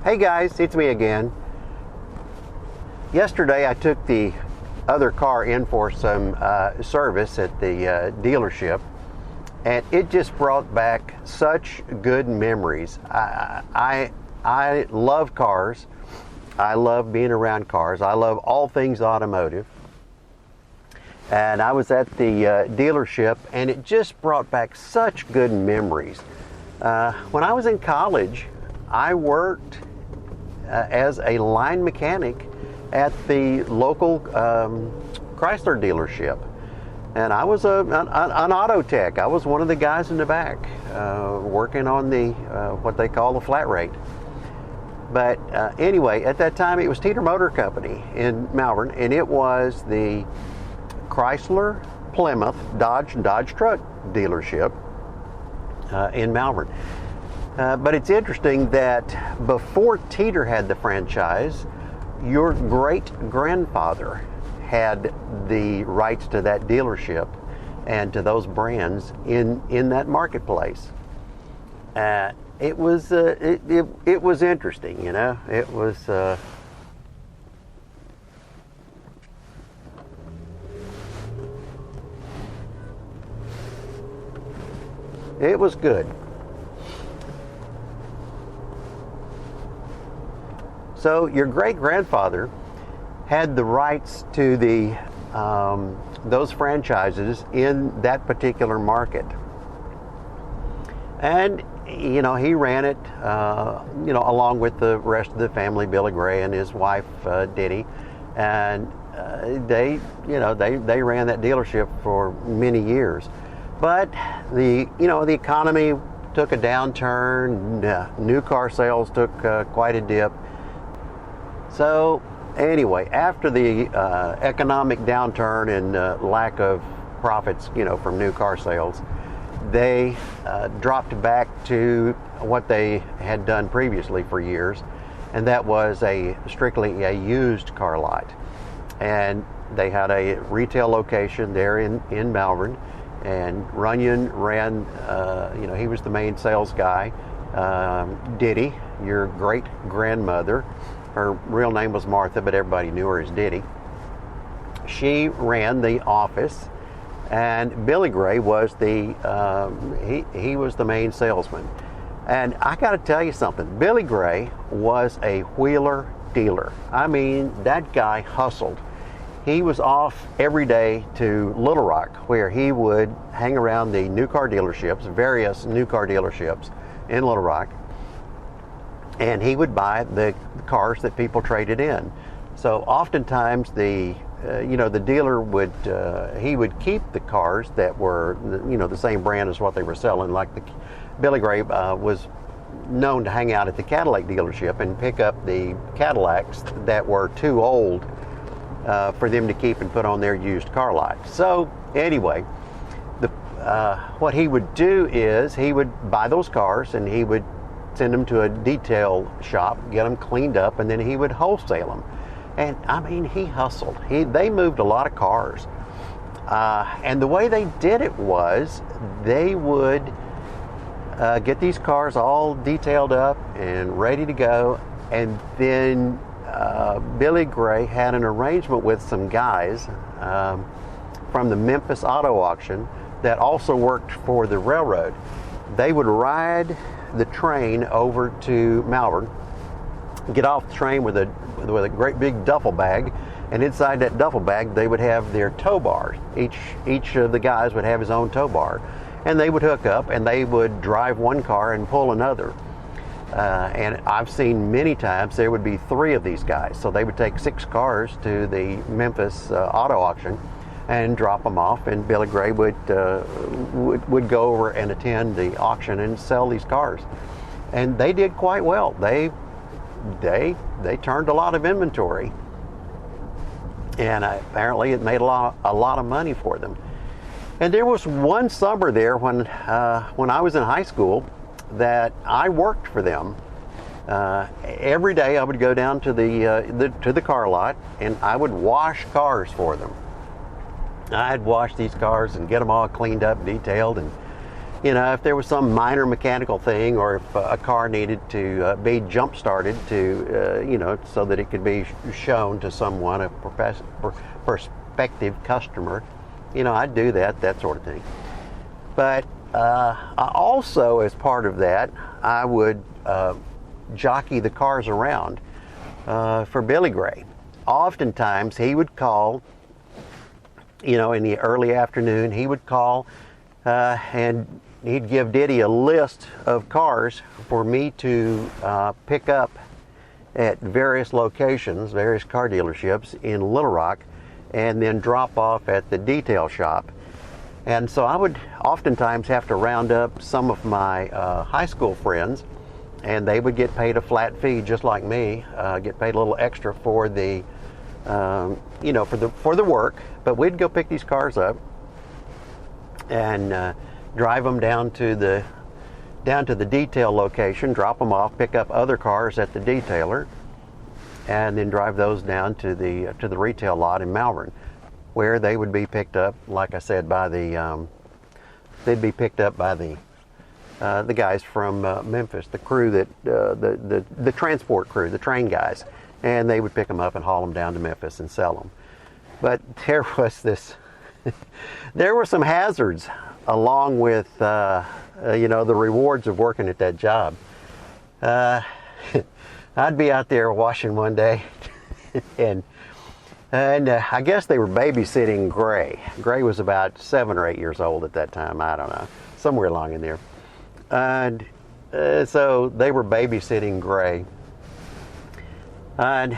Hey guys, it's me again. Yesterday I took the other car in for some service at the dealership, and it just brought back such good memories. I love cars. I love being around cars. I love all things automotive. And I was at the dealership, and it just brought back such good memories. When I was in college, I worked as a line mechanic at the local Chrysler dealership. And I was an auto tech. I was one of the guys in the back working on the what they call the flat rate. But anyway, at that time it was Teeter Motor Company in Malvern, and it was the Chrysler, Plymouth, Dodge, and Dodge truck dealership in Malvern. But it's interesting that before Teeter had the franchise, your great-grandfather had the rights to that dealership and to those brands in that marketplace. It was interesting, you know. It was good. So your great-grandfather had the rights to the those franchises in that particular market, and you know he ran it, you know, along with the rest of the family, Billy Gray and his wife Diddy, and they ran that dealership for many years. But the economy took a downturn. New car sales took quite a dip. So anyway, after the economic downturn and lack of profits, you know, from new car sales, they dropped back to what they had done previously for years, and that was strictly a used car lot. And they had a retail location there in Malvern. And Runyon ran, he was the main sales guy. Diddy, your great-grandmother, her real name was Martha, but everybody knew her as Diddy. She ran the office, and Billy Gray was he was the main salesman. And I got to tell you something, Billy Gray was a wheeler dealer. I mean, that guy hustled. He was off every day to Little Rock, where he would hang around the new car dealerships, various new car dealerships in Little Rock, and he would buy the cars that people traded in. So oftentimes the dealer would keep the cars that were the same brand as what they were selling. Like Billy Gray was known to hang out at the Cadillac dealership and pick up the Cadillacs that were too old for them to keep and put on their used car lot. So anyway, what he would do is he would buy those cars and he would send them to a detail shop, get them cleaned up, and then he would wholesale them. And I mean, he hustled. They moved a lot of cars. And the way they did it was they would get these cars all detailed up and ready to go, and then Billy Gray had an arrangement with some guys from the Memphis Auto Auction that also worked for the railroad. They would ride the train over to Malvern, get off the train with a great big duffel bag, and inside that duffel bag they would have their tow bars. Each of the guys would have his own tow bar, and they would hook up and they would drive one car and pull another. And I've seen many times there would be 3 of these guys. So they would take 6 cars to the Memphis Auto Auction and drop them off, and Billy Gray would go over and attend the auction and sell these cars. And they did quite well. They turned a lot of inventory, and apparently it made a lot of money for them. And there was one summer there when I was in high school that I worked for them. Every day I would go down to the car lot, and I would wash cars for them. I'd wash these cars and get them all cleaned up, detailed, and if there was some minor mechanical thing, or if a car needed to be jump started to, so that it could be shown to someone, a prospective customer, I'd do that sort of thing. But I also, as part of that, I would jockey the cars around for Billy Gray. Oftentimes he would call, in the early afternoon, he would call and he'd give Diddy a list of cars for me to pick up at various locations, various car dealerships in Little Rock, and then drop off at the detail shop. And so I would oftentimes have to round up some of my high school friends, and they would get paid a flat fee just like me, get paid a little extra for the for the work. But we'd go pick these cars up and drive them down to the detail location, drop them off, pick up other cars at the detailer, and then drive those down to the retail lot in Malvern, where they would be picked up, like I said, by the guys from Memphis, the crew that the transport crew, the train guys, and they would pick them up and haul them down to Memphis and sell them. But there were some hazards along with the rewards of working at that job. I'd be out there washing one day, and I guess they were babysitting Gray. Gray was about 7 or 8 years old at that time. I don't know, somewhere along in there. And so they were babysitting Gray, and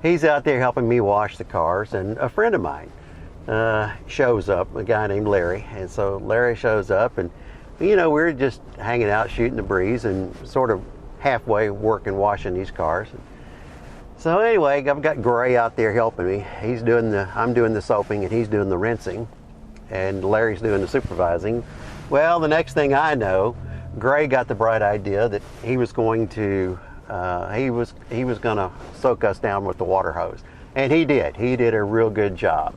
he's out there helping me wash the cars. And a friend of mine shows up, a guy named Larry. And so Larry shows up, and we're just hanging out, shooting the breeze, and sort of halfway working, washing these cars. So anyway, I've got Gray out there helping me. I'm doing the soaping, and he's doing the rinsing, and Larry's doing the supervising. Well, the next thing I know, Gray got the bright idea that he was going to soak us down with the water hose, and he did. He did a real good job,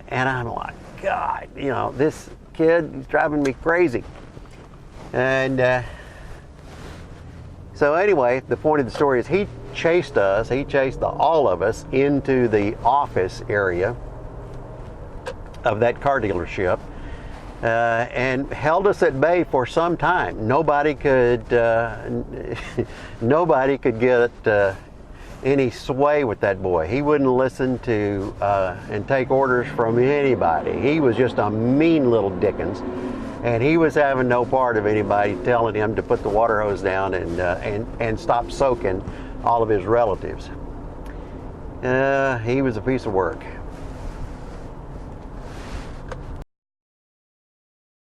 and I'm like, God, this kid is driving me crazy. And so anyway, the point of the story is he chased all of us into the office area of that car dealership, and held us at bay for some time. Nobody could get any sway with that boy. He wouldn't listen to and take orders from anybody. He was just a mean little Dickens, and he was having no part of anybody telling him to put the water hose down and stop soaking all of his relatives. He was a piece of work.